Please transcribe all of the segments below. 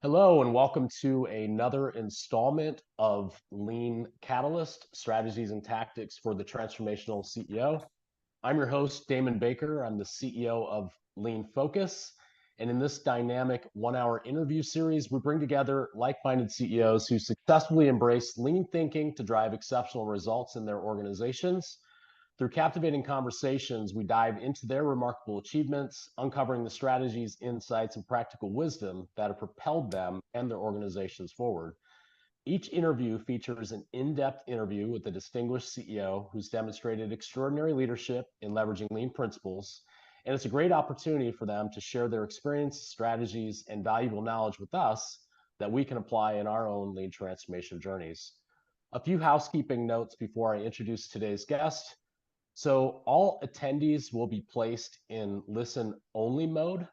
Hello, and welcome to another installment of Lean Catalyst Strategies and Tactics for the Transformational CEO. I'm your host, Damon Baker. I'm the CEO of Lean Focus. And in this dynamic 1 hour interview series, we bring together like-minded CEOs who successfully embrace lean thinking to drive exceptional results in their organizations. Through captivating conversations, we dive into their remarkable achievements, uncovering the strategies, insights, and practical wisdom that have propelled them and their organizations forward. Each interview features an in-depth interview with a distinguished CEO who's demonstrated extraordinary leadership in leveraging lean principles, and it's a great opportunity for them to share their experience, strategies, and valuable knowledge with us that we can apply in our own lean transformation journeys. A few housekeeping notes before I introduce today's guest. So all attendees will be placed in listen-only mode.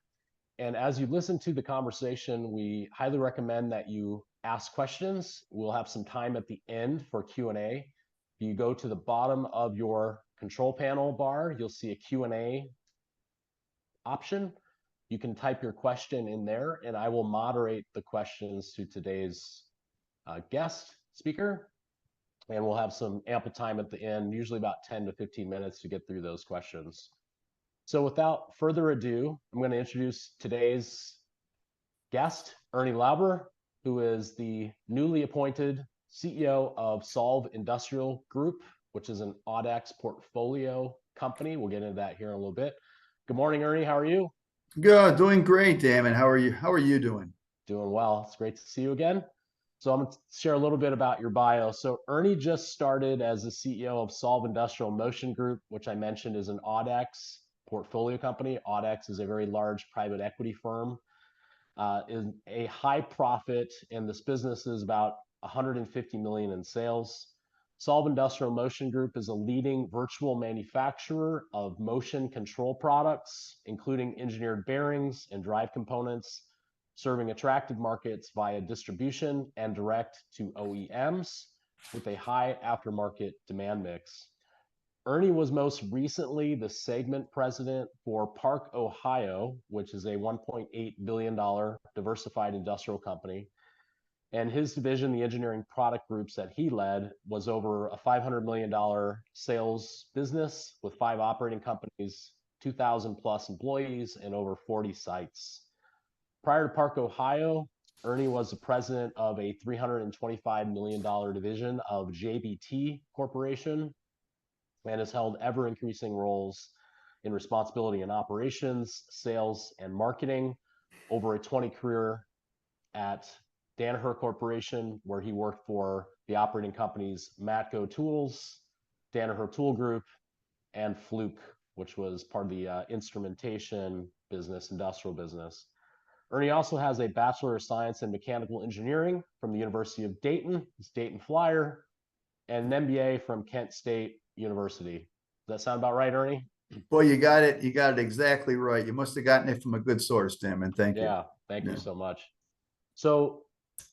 And as you listen to the conversation, we highly recommend that you ask questions. We'll have some time at the end for Q&A. If you go to the bottom of your control panel bar, you'll see a Q&A option. You can type your question in there, and I will moderate the questions to today's guest speaker. And we'll have some ample time at the end, usually about 10 to 15 minutes to get through those questions. So without further ado, I'm going to introduce today's guest, Ernie Lauber, who is the newly appointed CEO of Solve Industrial Group, which is an Audax Portfolio company. We'll get into that here in a little bit. Good morning, Ernie. How are you? Good, doing great, Damon. How are you? How are you doing? Doing well. It's great to see you again. So I'm going to share a little bit about your bio. So Ernie just started as the CEO of Solve Industrial Motion Group, which I mentioned is an Audax portfolio company. Audax is a very large private equity firm, is a high profit, and this business is about 150 million in sales. Solve Industrial Motion Group is a leading virtual manufacturer of motion control products, including engineered bearings and drive components, serving attractive markets via distribution and direct to OEMs with a high aftermarket demand mix. Ernie was most recently the segment president for Park, Ohio, which is a $1.8 billion diversified industrial company. And his division, the engineering product groups that he led, was over a $500 million sales business with 5 operating companies, 2,000 plus employees, and over 40 sites. Prior to Park, Ohio, Ernie was the president of a $325 million division of JBT Corporation and has held ever-increasing roles in responsibility in operations, sales, and marketing. Over a 20 career at Danaher Corporation, where he worked for the operating companies Matco Tools, Danaher Tool Group, and Fluke, which was part of the instrumentation business, industrial business. Ernie also has a Bachelor of Science in Mechanical Engineering from the University of Dayton, he's Dayton Flyer, and an MBA from Kent State University. Does that sound about right, Ernie? Well, you got it. You got it exactly right. You must have gotten it from a good source, Damon. Thank you. Yeah, thank you so much. So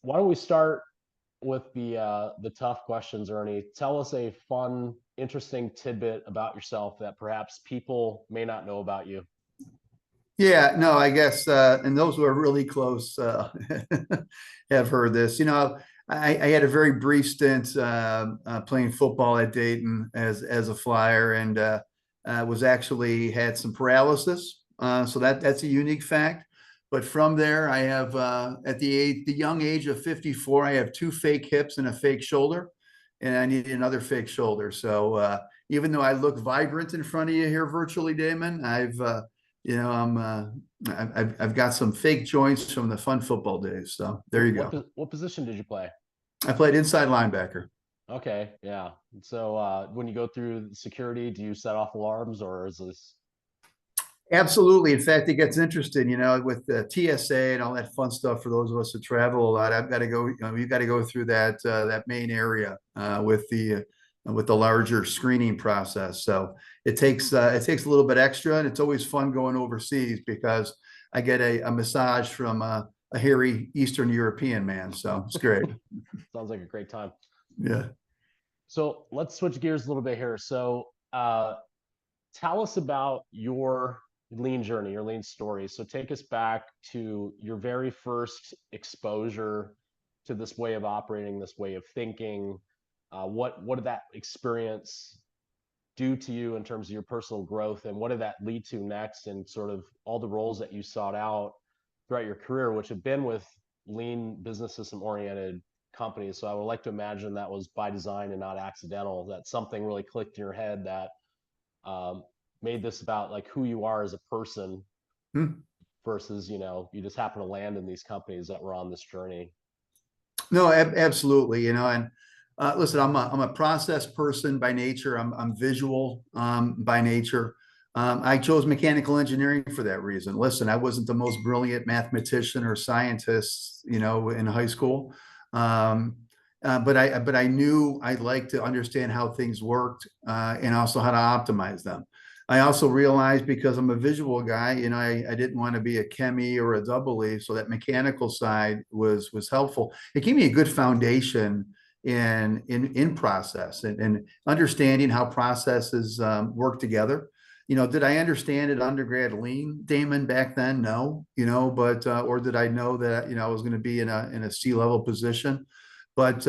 why don't we start with the tough questions, Ernie? Tell us a fun, interesting tidbit about yourself that perhaps people may not know about you. Yeah, no, I guess, and those who are really close have heard this. I had a very brief stint playing football at Dayton as a flyer, and was actually had some paralysis. So that's a unique fact. But from there, I have at the young age of 54, I have 2 fake hips and a fake shoulder, and I need another fake shoulder. So even though I look vibrant in front of you here virtually, Damon, I've got some fake joints from the fun football days. So there you go. What position did you play? I played inside linebacker. Okay, yeah. So when you go through security, do you set off alarms, or is this? Absolutely. In fact, it gets interesting, with the TSA and all that fun stuff. For those of us who travel a lot, I've got to go. We've got to go through that main area with the larger screening process. So it takes a little bit extra, and it's always fun going overseas because I get a massage from a hairy Eastern European man. So it's great. Sounds like a great time. Yeah. So let's switch gears a little bit here. So tell us about your lean journey, your lean story. So take us back to your very first exposure to this way of operating, this way of thinking. What did that experience do to you in terms of your personal growth, and what did that lead to next, and sort of all the roles that you sought out throughout your career, which have been with lean business system oriented companies? So I would like to imagine that was by design and not accidental, that something really clicked in your head that um, made this about like who you are as a person Hmm. versus, you just happen to land in these companies that were on this journey. No, absolutely. And listen, I'm a process person by nature. I'm visual by nature. I chose mechanical engineering for that reason. Listen, I wasn't the most brilliant mathematician or scientist, in high school. Um, but I knew I'd like to understand how things worked and also how to optimize them. I also realized, because I'm a visual guy, I didn't want to be a chemi or a double E, so that mechanical side was helpful. It gave me a good foundation in process and understanding how processes work together. Did I understand at undergrad lean, Damon, back then? No, but or did I know that I was going to be in a C-level position? But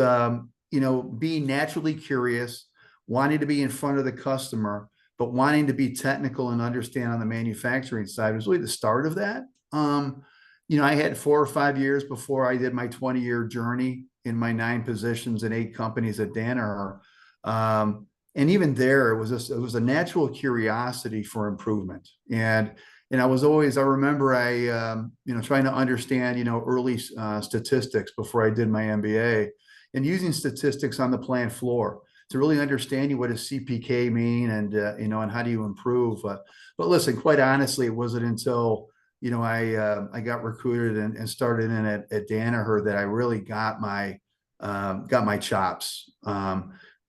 being naturally curious, wanting to be in front of the customer, but wanting to be technical and understand on the manufacturing side was really the start of that. I had 4 or 5 years before I did my 20-year journey in my 9 positions in 8 companies at Danaher. And even there, it was a natural curiosity for improvement. And I remember trying to understand, early statistics before I did my MBA, and using statistics on the plant floor to really understanding what does CPK mean, and how do you improve. But listen, quite honestly, it wasn't until I got recruited and started in at Danaher that I really got my chops.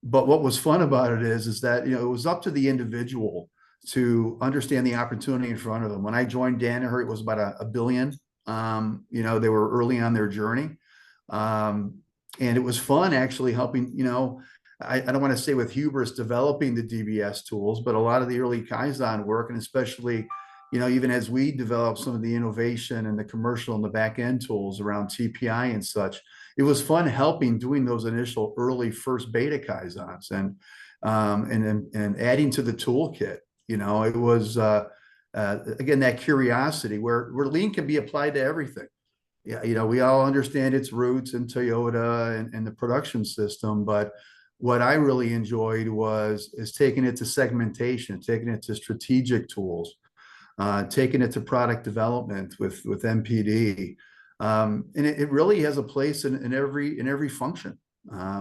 But what was fun about it is that it was up to the individual to understand the opportunity in front of them. When I joined Danaher, it was about a billion. They were early on their journey, and it was fun actually helping. I don't want to say with hubris developing the DBS tools, but a lot of the early Kaizen work, and especially, even as we develop some of the innovation and the commercial and the back end tools around TPI and such, it was fun helping doing those initial early first beta Kaizens and adding to the toolkit. It was again that curiosity where lean can be applied to everything. Yeah, we all understand its roots in Toyota and the production system, but what I really enjoyed is taking it to segmentation, taking it to strategic tools, taking it to product development with MPD, and it really has a place in every function.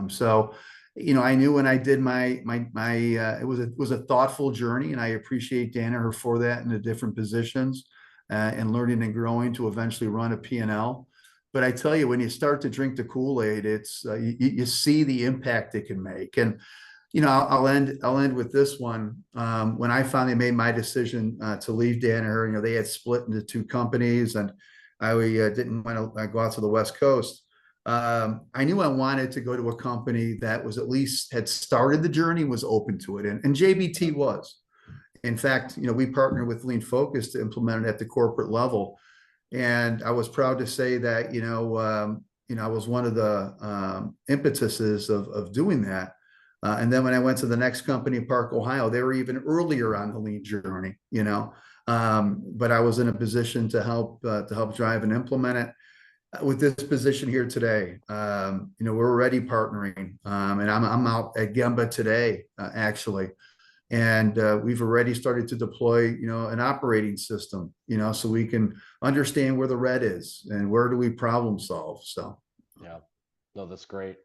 So, I knew when I did my it was a thoughtful journey, and I appreciate Danaher for that in the different positions and learning and growing to eventually run a P&L. But I tell you, when you start to drink the Kool-Aid, it's you see the impact it can make. And I'll end with this one. When I finally made my decision to leave Danaher, they had split into 2 companies, and I didn't want to go out to the West Coast. I knew I wanted to go to a company that was at least had started the journey, was open to it, and JBT was. In fact, we partnered with Lean Focus to implement it at the corporate level. And I was proud to say that, I was one of the impetuses of doing that. And then when I went to the next company in Park, Ohio, they were even earlier on the lean journey, but I was in a position to help drive and implement it. With this position here today, we're already partnering, and I'm out at Gemba today, actually. And we've already started to deploy, an operating system, so we can understand where the red is and where do we problem solve. So, Yeah, no, that's great.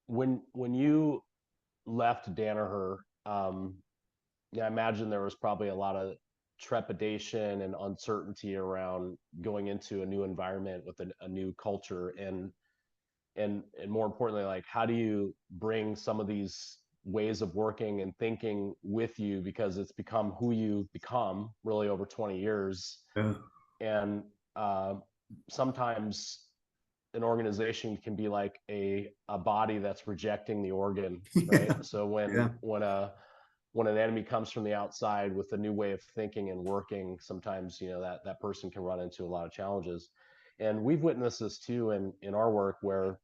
When you left Danaher, yeah, I imagine there was probably a lot of trepidation and uncertainty around going into a new environment with a new culture, and more importantly, like, how do you bring some of these ways of working and thinking with you, because it's become who you become really over 20 years. yeah. And sometimes an organization can be like a body that's rejecting the organ, right? So Yeah. when when an enemy comes from the outside with a new way of thinking and working, sometimes, that person can run into a lot of challenges. And we've witnessed this too in our work, where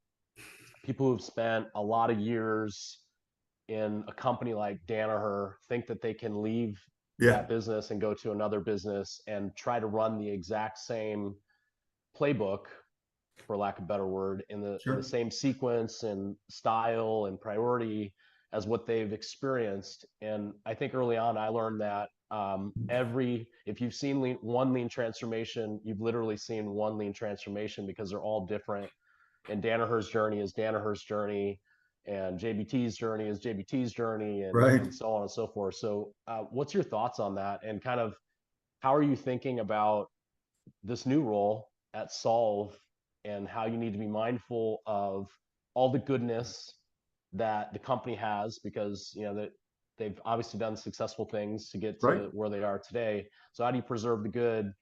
people who've spent a lot of years in a company like Danaher think that they can leave Yeah. that business and go to another business and try to run the exact same playbook, for lack of a better word, in the Sure. same sequence and style and priority as what they've experienced. And I think early on I learned that if you've seen one lean transformation, you've literally seen one lean transformation, because they're all different. And Danaher's journey is Danaher's journey, and JBT's journey is JBT's journey, Right. and so on and so forth. So what's your thoughts on that, and kind of how are you thinking about this new role at Solve, and how you need to be mindful of all the goodness that the company has, because that they've obviously done successful things to get Right. to where they are today. So how do you preserve the good,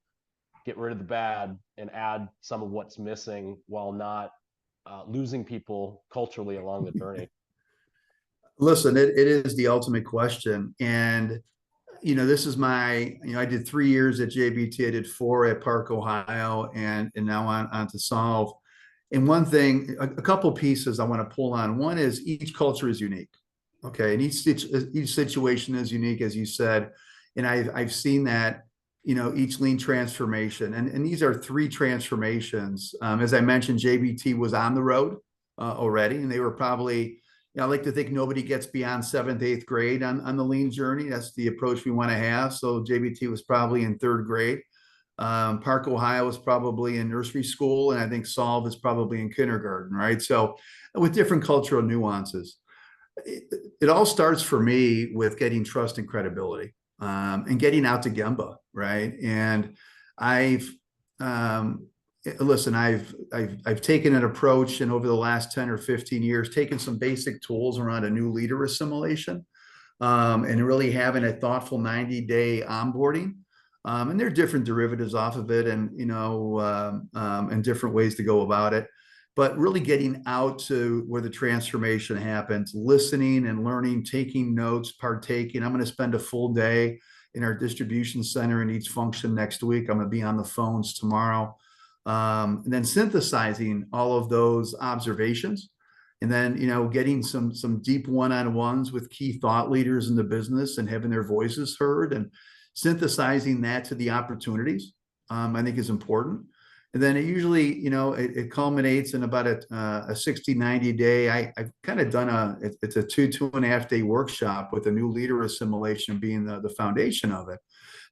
get rid of the bad, and add some of what's missing, while not losing people culturally along the journey? Listen, it is the ultimate question. And, this is I did 3 years at JBT. I did 4 at Park, Ohio, and now on to Solve. And one thing, a couple pieces I want to pull on. One is each culture is unique. Okay. And each situation is unique, as you said. And I've seen that, each lean transformation. And these are 3 transformations. As I mentioned, JBT was on the road already, and they were probably, I like to think nobody gets beyond 7th, 8th grade on the lean journey. That's the approach we want to have. So JBT was probably in 3rd grade. Park, Ohio was probably in nursery school, and I think Solve is probably in kindergarten, right? So with different cultural nuances. It all starts for me with getting trust and credibility, and getting out to Gemba, right? And I've listen, I've taken an approach, and over the last 10 or 15 years, taken some basic tools around a new leader assimilation, and really having a thoughtful 90-day onboarding. And there are different derivatives off of it, and and different ways to go about it. But really getting out to where the transformation happens, listening and learning, taking notes, partaking. I'm going to spend a full day in our distribution center in each function next week. I'm going to be on the phones tomorrow, and then synthesizing all of those observations, and then getting some deep one-on-ones with key thought leaders in the business and having their voices heard, and synthesizing that to the opportunities, I think is important. And then it usually, it culminates in about a 60, 90 day. I've kind of done it's a 2.5 day workshop with a new leader assimilation being the foundation of it.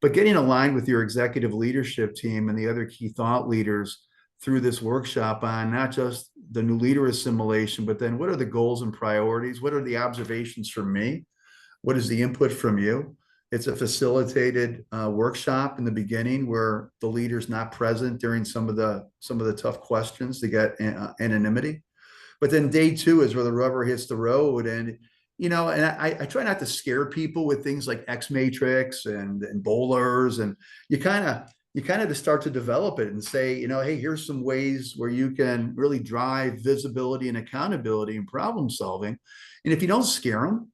But getting aligned with your executive leadership team and the other key thought leaders through this workshop on not just the new leader assimilation, but then what are the goals and priorities? What are the observations from me? What is the input from you? It's a facilitated workshop in the beginning where the leader's not present during some of the tough questions to get anonymity. But then day 2 is where the rubber hits the road, and I try not to scare people with things like X matrix and bowlers, and you kind of just start to develop it and say, hey, here's some ways where you can really drive visibility and accountability and problem solving. And if you don't scare them,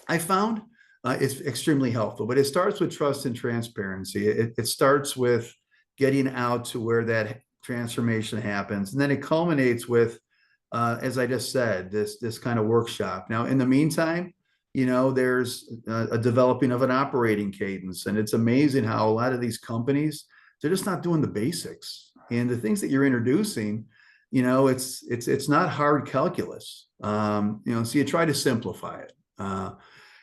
I found it's extremely helpful. But it starts with trust and transparency. It starts with getting out to where that transformation happens, and then it culminates with, as I just said, this kind of workshop. Now, in the meantime, there's a developing of an operating cadence, and it's amazing how a lot of these companies, they're just not doing the basics, and the things that you're introducing, it's not hard calculus. So you try to simplify it.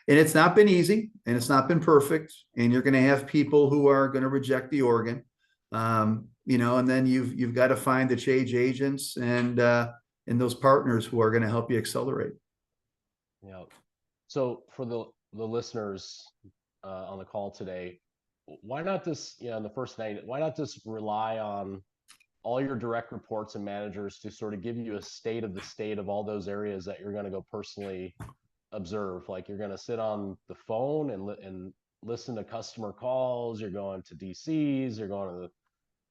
And it's not been easy, and it's not been perfect, and you're going to have people who are going to reject the organ, and then you've got to find the change agents and those partners who are going to help you accelerate. Yeah. So for the listeners on the call today, why not just, in the first night, why not just rely on all your direct reports and managers to sort of give you a state of all those areas that you're going to go personally observe? Like, you're going to sit on the phone and listen to customer calls, you're going to DCs, you're going to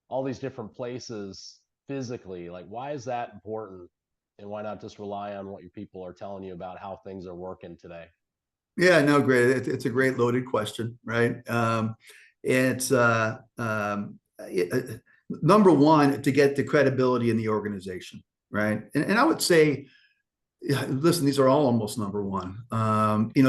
all these different places physically. Like, why is that important, and why not just rely on what your people are telling you about how things are working today? Yeah, no, great. It's a great loaded question, right? It's number one, to get the credibility in the organization, right? And I would say, yeah, listen, these are all almost number one.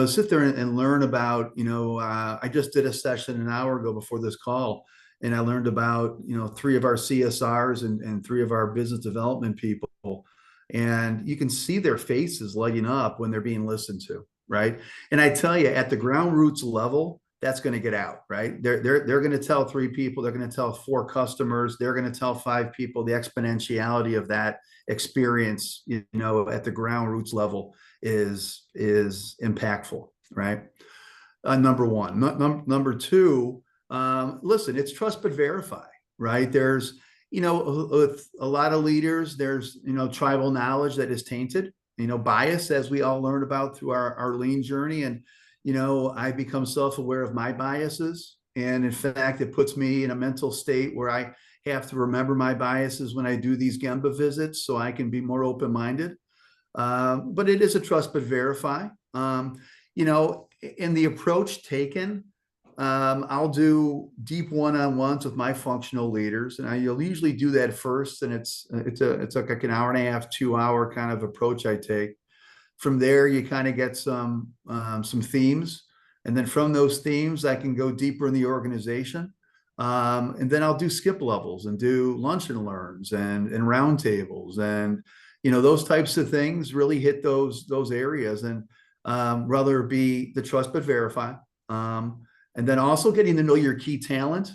Sit there and learn about, I just did a session an hour ago before this call, and I learned about, three of our CSRs and three of our business development people. And you can see their faces lighting up when they're being listened to, right? And I tell you, at the ground roots level, that's going to get out, right? They're going to tell three people, they're going to tell four customers, they're going to tell five people. The exponentiality of that experience, at the ground roots level is impactful, right? Number one. Number two, listen, it's trust but verify, right? There's, with a lot of leaders, there's, tribal knowledge that is tainted, bias, as we all learn about through our lean journey. And, I become self-aware of my biases. And in fact, it puts me in a mental state where I have to remember my biases when I do these Gemba visits so I can be more open-minded. But it is a trust but verify. In the approach taken, I'll do deep one-on-ones with my functional leaders, and you'll usually do that first. And it's like an hour and a half, 2 hour kind of approach I take. From there, you kind of get some themes, and then from those themes, I can go deeper in the organization. And then I'll do skip levels and do lunch and learns and roundtables, and those types of things really hit those areas. And rather be the trust but verify, and then also getting to know your key talent.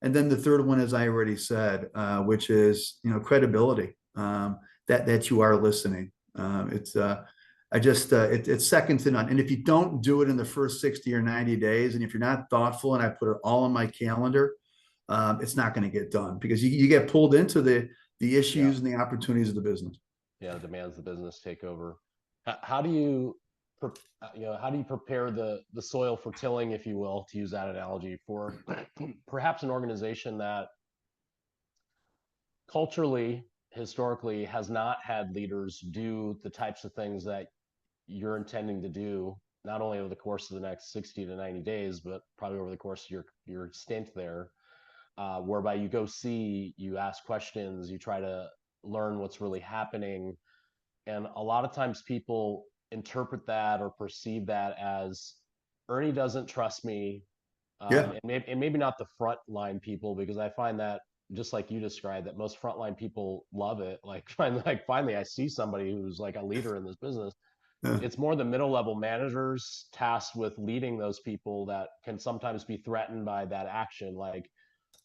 And then the third one, as I already said, which is credibility, that you are listening. It's second to none. And if you don't do it in the first 60 or 90 days, and if you're not thoughtful, and I put it all on my calendar, it's not going to get done, because you get pulled into the issues and the opportunities of the business. Yeah, the demands of the business take over. How do you, how do you prepare the soil for tilling, if you will, to use that analogy, for perhaps an organization that culturally, historically, has not had leaders do the types of things that you're intending to do, not only over the course of the next 60 to 90 days, but probably over the course of your stint there, whereby you go see, you ask questions, you try to learn what's really happening. And a lot of times people interpret that or perceive that as, Ernie doesn't trust me. Yeah, And maybe not the frontline people, because I find that, just like you described, that most frontline people love it. Like, finally, I see somebody who's like a leader in this business. yeah, It's more the middle level managers tasked with leading those people that can sometimes be threatened by that action. Like,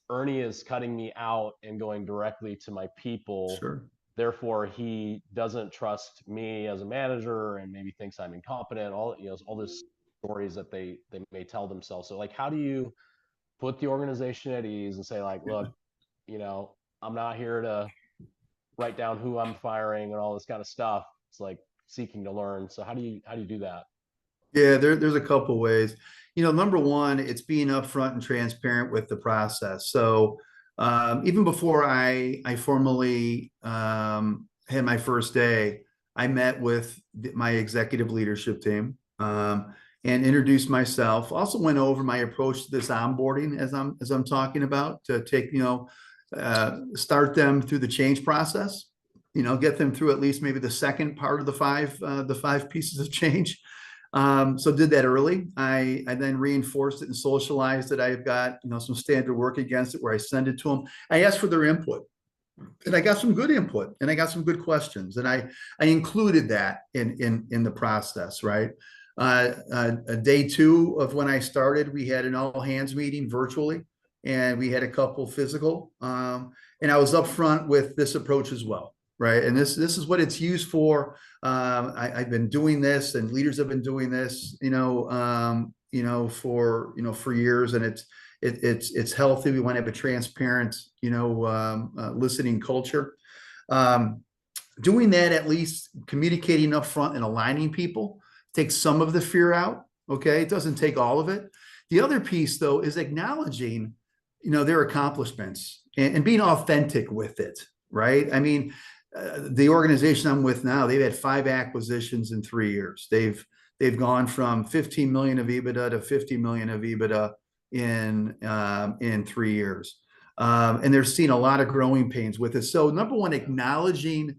Ernie is cutting me out and going directly to my people. sure. Therefore, he doesn't trust me as a manager and maybe thinks I'm incompetent. All these stories that they may tell themselves. So, like, how do you put the organization at ease and say, like, look, I'm not here to write down who I'm firing and all this kind of stuff. It's like seeking to learn. So how do you do that? Yeah, there's a couple ways. Number one, it's being upfront and transparent with the process. So even before I formally had my first day, I met with my executive leadership team, and introduced myself. Also went over my approach to this onboarding, as I'm talking about, to take start them through the change process. Get them through at least maybe the second part of the five pieces of change. So did that early. I then reinforced it and socialized it. I've got some standard work against it where I send it to them. I asked for their input, and I got some good input, and I got some good questions, and I included that in the process. Right. Day two of when I started, we had an all hands meeting virtually, and we had a couple physical. And I was upfront with this approach as well. Right. And this is what it's used for. I've been doing this, and leaders have been doing this, for years, and it's healthy. We want to have a transparent, listening culture. Doing that, at least communicating up front and aligning people, takes some of the fear out. Okay. It doesn't take all of it. The other piece, though, is acknowledging, their accomplishments and being authentic with it. Right. I mean, the organization I'm with now, they've had 5 acquisitions in 3 years. They've they've gone from 15 million of EBITDA to 50 million of EBITDA in 3 years. And they're seeing a lot of growing pains with it. So number one, acknowledging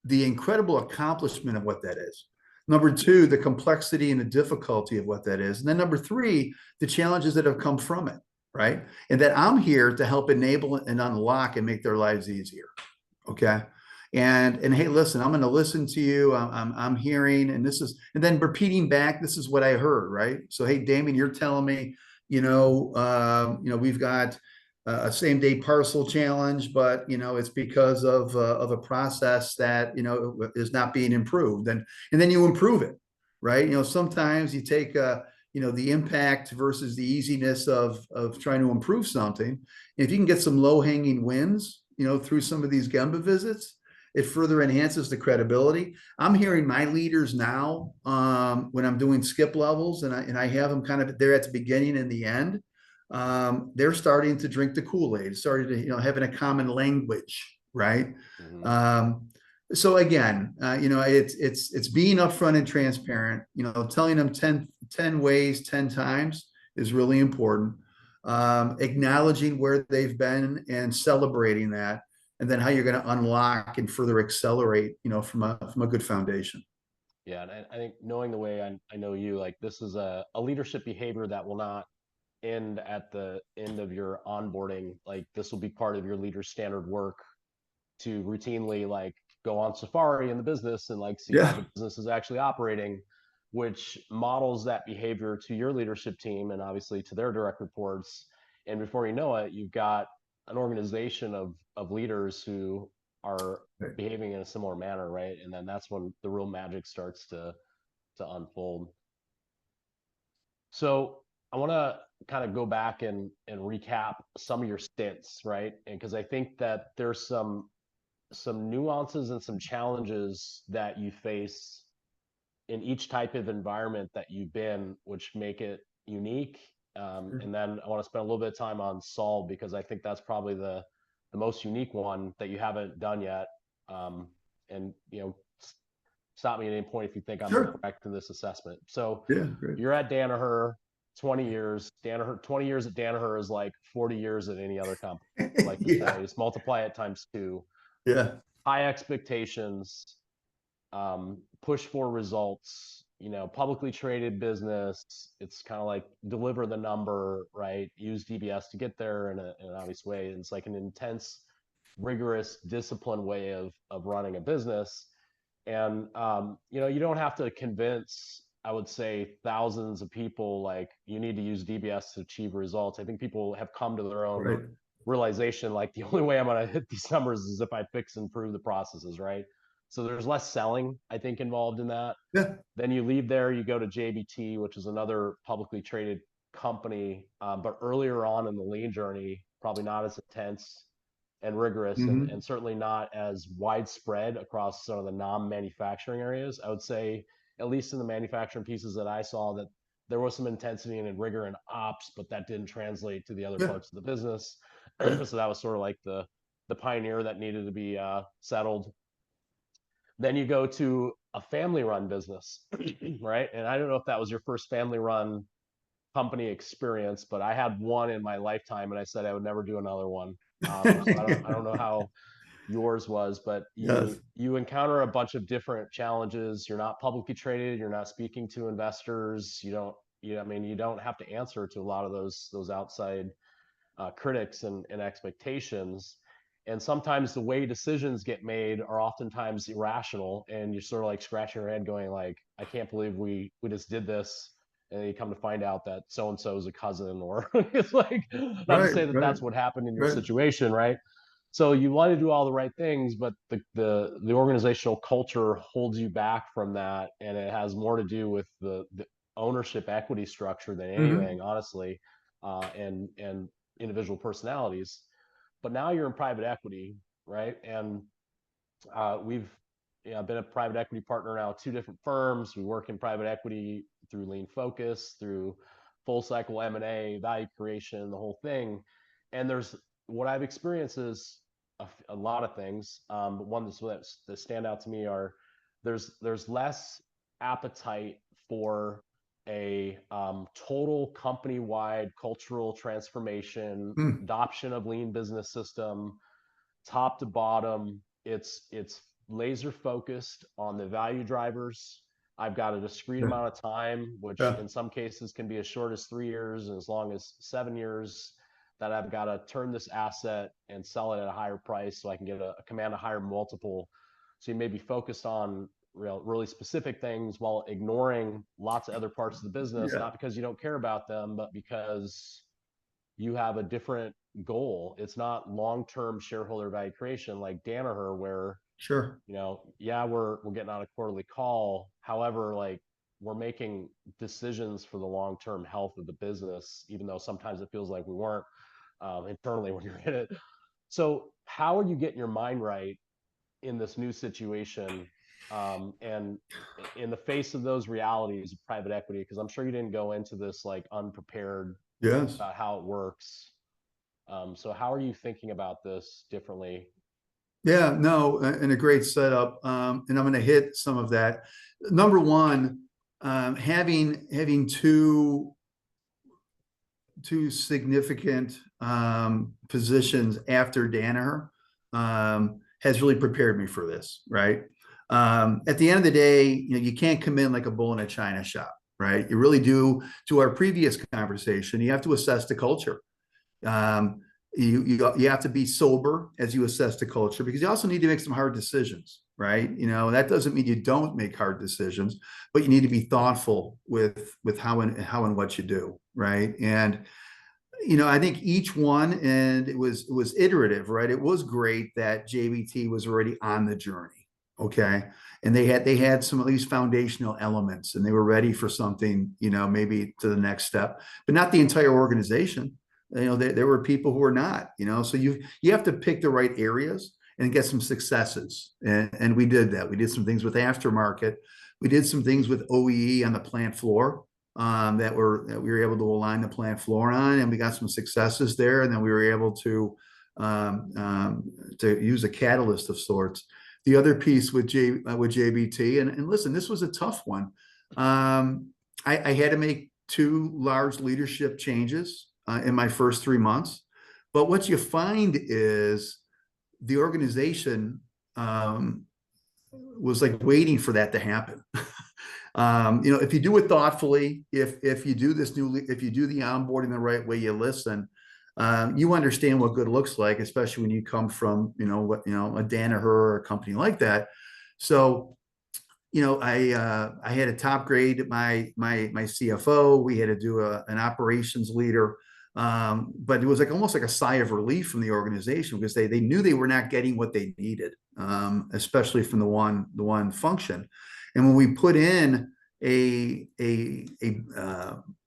the incredible accomplishment of what that is. Number two, the complexity and the difficulty of what that is. And then number three, the challenges that have come from it, right? And that I'm here to help enable and unlock and make their lives easier. Okay. And hey, listen, I'm going to listen to you. I'm hearing, and then repeating back, this is what I heard, right? So, hey, Damien, you're telling me, we've got a same day parcel challenge, but it's because of a process that is not being improved, and then you improve it, right? Sometimes you take the impact versus the easiness of trying to improve something. If you can get some low hanging wins, through some of these Gemba visits, it further enhances the credibility. I'm hearing my leaders now when I'm doing skip levels, and I have them kind of there at the beginning and the end. They're starting to drink the Kool-Aid, starting to having a common language, right? Mm-hmm. So again, it's being upfront and transparent. Telling them 10 ways, 10 times is really important. Acknowledging where they've been and celebrating that, and then how you're going to unlock and further accelerate, from a good foundation. Yeah, and I think knowing the way I know you, like this is a leadership behavior that will not end at the end of your onboarding. Like this will be part of your leader's standard work to routinely like go on safari in the business and like see how the business is actually operating, which models that behavior to your leadership team and obviously to their direct reports. And before you know it, you've got an organization of leaders who are behaving in a similar manner, right? And then that's when the real magic starts to unfold. So I want to kind of go back and recap some of your stints, right? And because I think that there's some nuances and some challenges that you face in each type of environment that you've been, which make it unique. And then I want to spend a little bit of time on Solve, because I think that's probably the most unique one that you haven't done yet. And stop me at any point if you think I'm correct in this assessment. So you're at Danaher, 20 years. 20 years at Danaher is like 40 years at any other company. I like to say, just multiply it times 2. Yeah. High expectations, push for results, publicly traded business. It's kind of like deliver the number, right? Use DBS to get there in an obvious way. It's like an intense, rigorous, disciplined way of running a business. And, you don't have to convince, I would say, thousands of people like you need to use DBS to achieve results. I think people have come to their own realization, like the only way I'm going to hit these numbers is if I fix and improve the processes, right? So there's less selling, I think, involved in that. Yeah. Then you leave there, you go to JBT, which is another publicly traded company, but earlier on in the lean journey, probably not as intense and rigorous, and certainly not as widespread across some of the non-manufacturing areas. I would say, at least in the manufacturing pieces that I saw, that there was some intensity and rigor in ops, but that didn't translate to the other parts of the business. So that was sort of like the pioneer that needed to be settled. Then you go to a family-run business, right? And I don't know if that was your first family-run company experience, but I had one in my lifetime, and I said I would never do another one. So I don't know how yours was, but you encounter a bunch of different challenges. You're not publicly traded. You're not speaking to investors. You don't have to answer to a lot of those outside critics and expectations. And sometimes the way decisions get made are oftentimes irrational, and you're sort of like scratching your head going like, I can't believe we just did this. And then you come to find out that so-and-so is a cousin, or it's like, not to say that that's what happened in your situation, right? So you want to do all the right things, but the organizational culture holds you back from that. And it has more to do with the ownership equity structure than anything, honestly, and individual personalities. But now you're in private equity, right? And we've been a private equity partner now at 2 different firms. We work in private equity through lean focus, through full cycle M&A, value creation, the whole thing. And there's what I've experienced is a lot of things. But one that stand out to me are there's less appetite for a total company-wide cultural transformation, Hmm. adoption of lean business system, top to bottom. It's laser focused on the value drivers. I've got a discrete Yeah. amount of time, which Yeah. in some cases can be as short as 3 years and as long as 7 years, that I've got to turn this asset and sell it at a higher price so I can get a command a higher multiple. So you may be focused on really specific things while ignoring lots of other parts of the business, Yeah. not because you don't care about them, but because you have a different goal. It's not long-term shareholder value creation like Danaher, where Sure. yeah, we're getting on a quarterly call. However, like, we're making decisions for the long-term health of the business, even though sometimes it feels like we weren't internally when you're in it. So, how are you getting your mind right in this new situation, and in the face of those realities of private equity? Because I'm sure you didn't go into this like unprepared Yes. about how it works. So how are you thinking about this differently? Yeah, no, and a great setup. And I'm going to hit some of that. Number one, having two significant positions after Danaher has really prepared me for this, right? At the end of the day, you can't come in like a bull in a china shop, right? You really do. To our previous conversation, you have to assess the culture. Um, you have to be sober as you assess the culture, because you also need to make some hard decisions, right? That doesn't mean you don't make hard decisions, but you need to be thoughtful with how and what you do, right? And I think each one, and it was iterative, right? It was great that JBT was already on the journey, okay, and they had some at least foundational elements, and they were ready for something, maybe to the next step, but not the entire organization. There were people who were not, so you have to pick the right areas and get some successes, and we did that. We did some things with aftermarket. We did some things with OEE on the plant floor, that we were able to align the plant floor on, and we got some successes there. And then we were able to use a catalyst of sorts. The other piece with JBT, and listen, this was a tough one. I had to make two large leadership changes in my first 3 months. But what you find is the organization was like waiting for that to happen. If you do it thoughtfully, if you do if you do the onboarding the right way, you listen, you understand what good looks like, especially when you come from, a Danaher or a company like that. So, I had a top grade my CFO. We had to do an operations leader. But it was like almost like a sigh of relief from the organization, because they knew they were not getting what they needed, especially from the one function. And when we put in an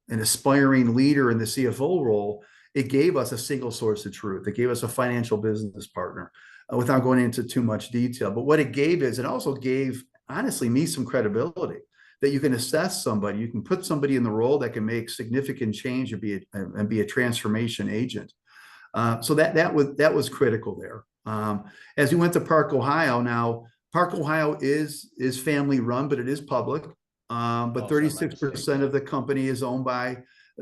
aspiring leader in the CFO role, it gave us a single source of truth. It gave us a financial business partner, without going into too much detail. But what it gave is, it also gave, honestly, me some credibility, that you can assess somebody, you can put somebody in the role that can make significant change and be a transformation agent. So that was critical there. As we went to Park, Ohio, now Park, Ohio is family run, but it is public. But 36% of the company is owned by,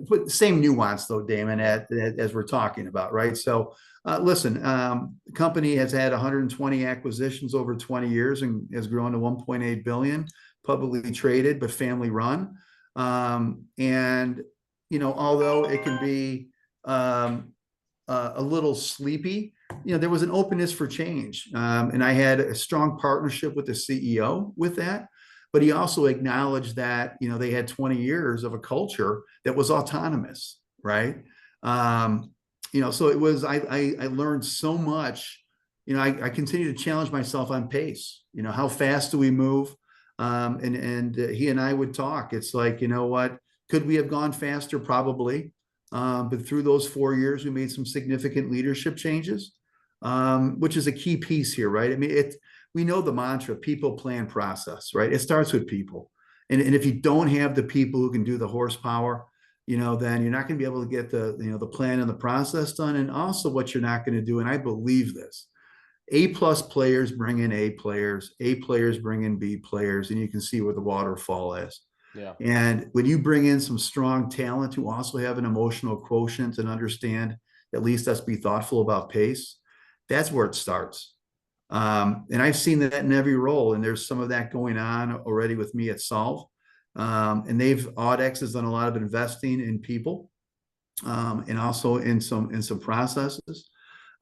but same nuance though, Damon, as we're talking about, right? So listen, the company has had 120 acquisitions over 20 years and has grown to 1.8 billion, publicly traded, but family run. And although it can be a little sleepy, there was an openness for change. And I had a strong partnership with the CEO with that. But he also acknowledged that, they had 20 years of a culture that was autonomous, right? So it was, I learned so much. I continue to challenge myself on pace. How fast do we move? And he and I would talk. It's like, what, could we have gone faster? Probably. But through those 4 years, we made some significant leadership changes, which is a key piece here, right? I mean, we know the mantra, people, plan, process, right? It starts with people. And if you don't have the people who can do the horsepower, then you're not going to be able to get the plan and the process done. And also what you're not going to do, and I believe this, A+ players bring in A players bring in B players, and you can see where the waterfall is. Yeah. And when you bring in some strong talent who also have an emotional quotient and understand, at least let's be thoughtful about pace, that's where it starts. And I've seen that in every role, and there's some of that going on already with me at Solve. And Audax has done a lot of investing in people, and also in some processes.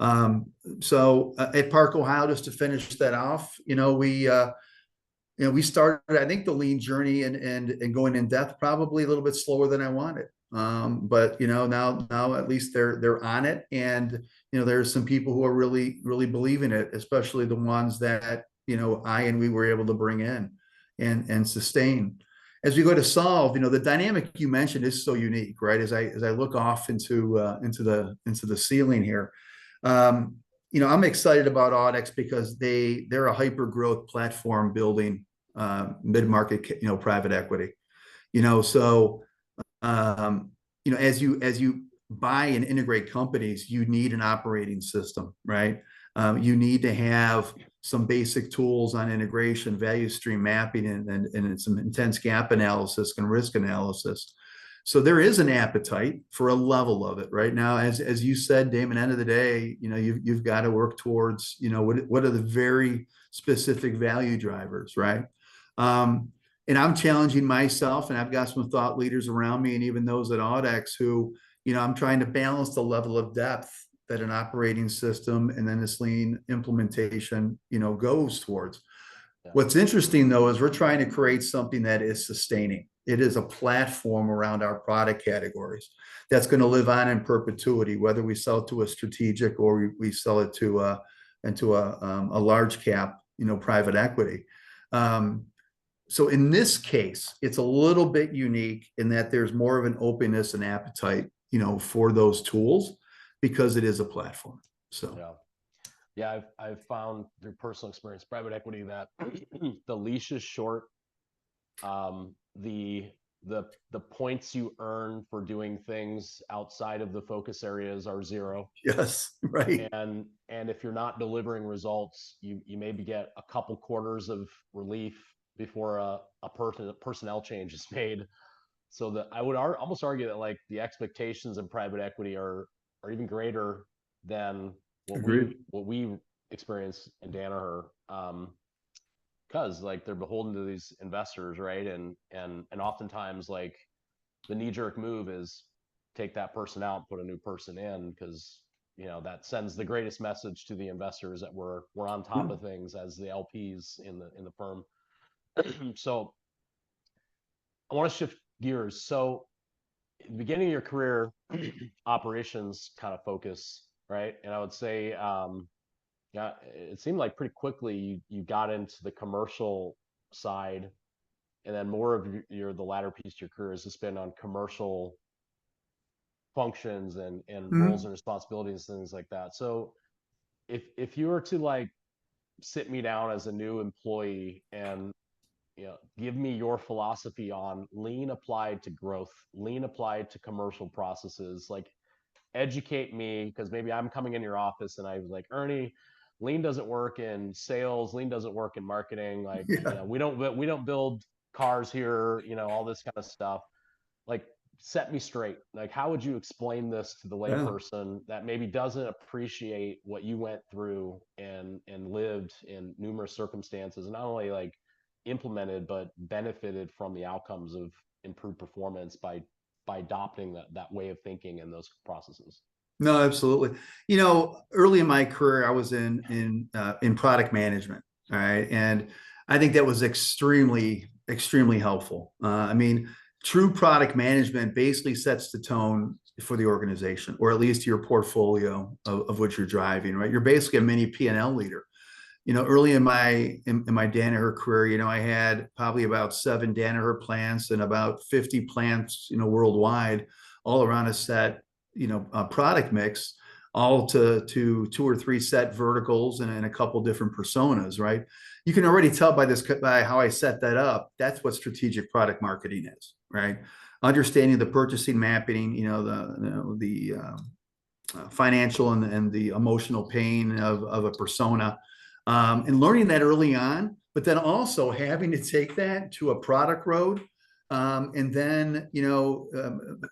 At Park, Ohio, just to finish that off, we started, I think, the lean journey and going in depth probably a little bit slower than I wanted. But now at least they're on it, and there's some people who are really believe in it, especially the ones that we were able to bring in and sustain. As we go to Solve, the dynamic you mentioned is so unique, right? As I look off into the ceiling here, I'm excited about Audax because they're a hyper growth platform building mid-market, private equity. As you buy and integrate companies, you need an operating system, right? You need to have some basic tools on integration, value stream mapping, and some intense gap analysis and risk analysis. So there is an appetite for a level of it right now. As you said, Damon, end of the day, you've got to work towards, what are the very specific value drivers, right? And I'm challenging myself, and I've got some thought leaders around me, and even those at Audax who, I'm trying to balance the level of depth that an operating system and then this lean implementation, goes towards. Yeah. What's interesting though is we're trying to create something that is sustaining. It is a platform around our product categories that's going to live on in perpetuity, whether we sell it to a strategic or we sell it to a large cap, private equity. So in this case, it's a little bit unique in that there's more of an openness and appetite, for those tools because it is a platform. So yeah, I've found through personal experience, private equity, that the leash is short. The points you earn for doing things outside of the focus areas are zero. Yes, right. And if you're not delivering results, you maybe get a couple quarters of relief before a personnel change is made. So that I would almost argue that like the expectations in private equity are even greater than what we experience in Danaher, because like they're beholden to these investors, right? And oftentimes like the knee-jerk move is take that person out, put a new person in, because that sends the greatest message to the investors that we're on top of things as the LPs in the firm. So I want to shift gears. So at the beginning of your career, operations kind of focus, right? And I would say, yeah, it seemed like pretty quickly you got into the commercial side, and then more of the latter piece of your career has just been on commercial functions and roles and responsibilities, things like that. So if you were to like sit me down as a new employee and give me your philosophy on lean applied to growth, lean applied to commercial processes, like educate me, because maybe I'm coming in your office and I was like, Ernie, lean doesn't work in sales, lean doesn't work in marketing, like we don't build cars here, all this kind of stuff. Like, set me straight. Like, how would you explain this to the layperson that maybe doesn't appreciate what you went through and lived in numerous circumstances, and not only like implemented but benefited from the outcomes of improved performance by adopting that way of thinking and those processes? No, absolutely. Early in my career, I was in product management. All right. And I think that was extremely helpful. I mean, true product management basically sets the tone for the organization, or at least your portfolio of what you're driving, right? You're basically a mini P&L leader. Early in my Danaher career, I had probably about 7 Danaher plants and about 50 plants, worldwide, all around a set, product mix, all to 2 or 3 set verticals and a couple different personas, right? You can already tell by how I set that up. That's what strategic product marketing is, right? Understanding the purchasing mapping, the financial and the emotional pain of a persona. And learning that early on, but then also having to take that to a product road And then,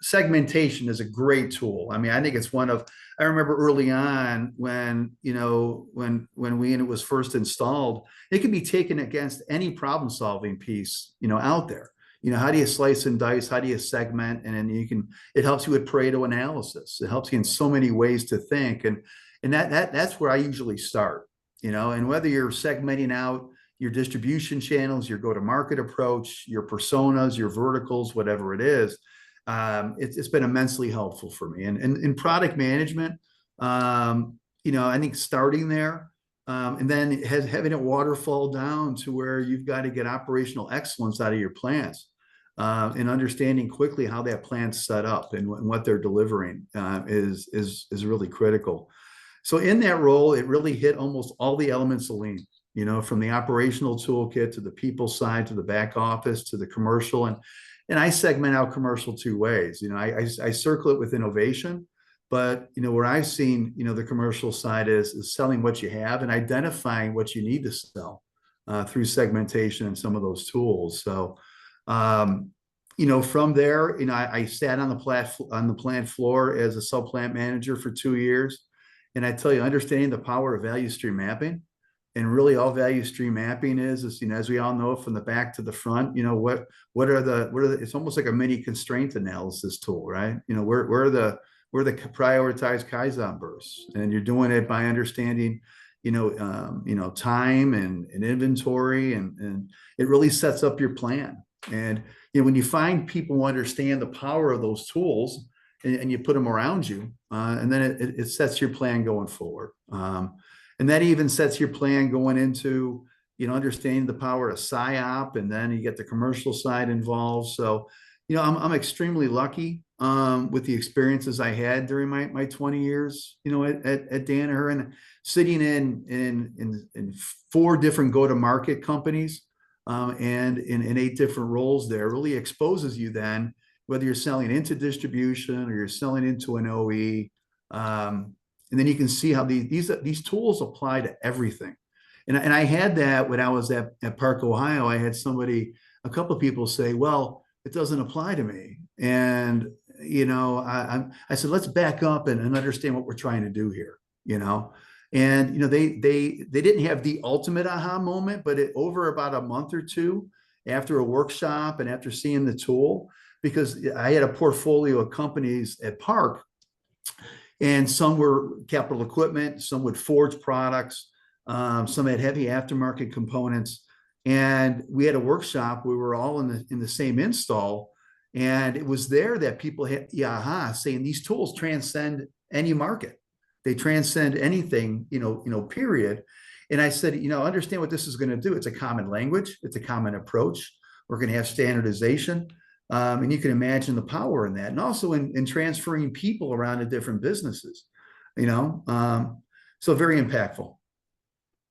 segmentation is a great tool. I mean, I think it's I remember early on when, when it was first installed, it can be taken against any problem solving piece, out there. How do you slice and dice? How do you segment? And then it helps you with Pareto analysis. It helps you in so many ways to think. And that's where I usually start, and whether you're segmenting out your distribution channels, your go-to-market approach, your personas, your verticals, whatever it is, it's been immensely helpful for me. And in product management, I think starting there, and then having it waterfall down to where you've got to get operational excellence out of your plants, and understanding quickly how that plant's set up and what they're delivering is really critical. So in that role, it really hit almost all the elements of lean, from the operational toolkit to the people side, to the back office, to the commercial. And I segment out commercial two ways. I circle it with innovation, but, where I've seen, the commercial side is selling what you have and identifying what you need to sell through segmentation and some of those tools. So, from there, I sat on the plant floor as a sub plant manager for 2 years. And I tell you, understanding the power of value stream mapping, and really all value stream mapping is, as we all know, from the back to the front, what are the, it's almost like a mini constraint analysis tool, right? Where are the prioritized Kaizen bursts, and you're doing it by understanding, time and inventory, and it really sets up your plan. And, when you find people who understand the power of those tools and you put them around you, and then it sets your plan going forward. And that even sets your plan going into, understanding the power of PSYOP, and then you get the commercial side involved. So, I'm extremely lucky with the experiences I had during my 20 years, at Danaher, and sitting in 4 different go-to-market companies, and in 8 different roles there really exposes you then, whether you're selling into distribution or you're selling into an OE. And then you can see how these tools apply to everything. And I had that when I was at Park, Ohio. I had a couple of people say, well, it doesn't apply to me. And, I said, let's back up and understand what we're trying to do here, And, they didn't have the ultimate aha moment, but over about a month or 2 after a workshop and after seeing the tool, because I had a portfolio of companies at Park, and some were capital equipment, some would forge products, some had heavy aftermarket components. And we had a workshop. We were all in the same install. And it was there that people had saying these tools transcend any market. They transcend anything, period. And I said, understand what this is going to do. It's a common language. It's a common approach. We're going to have standardization. And you can imagine the power in that. And also in transferring people around to different businesses, so very impactful.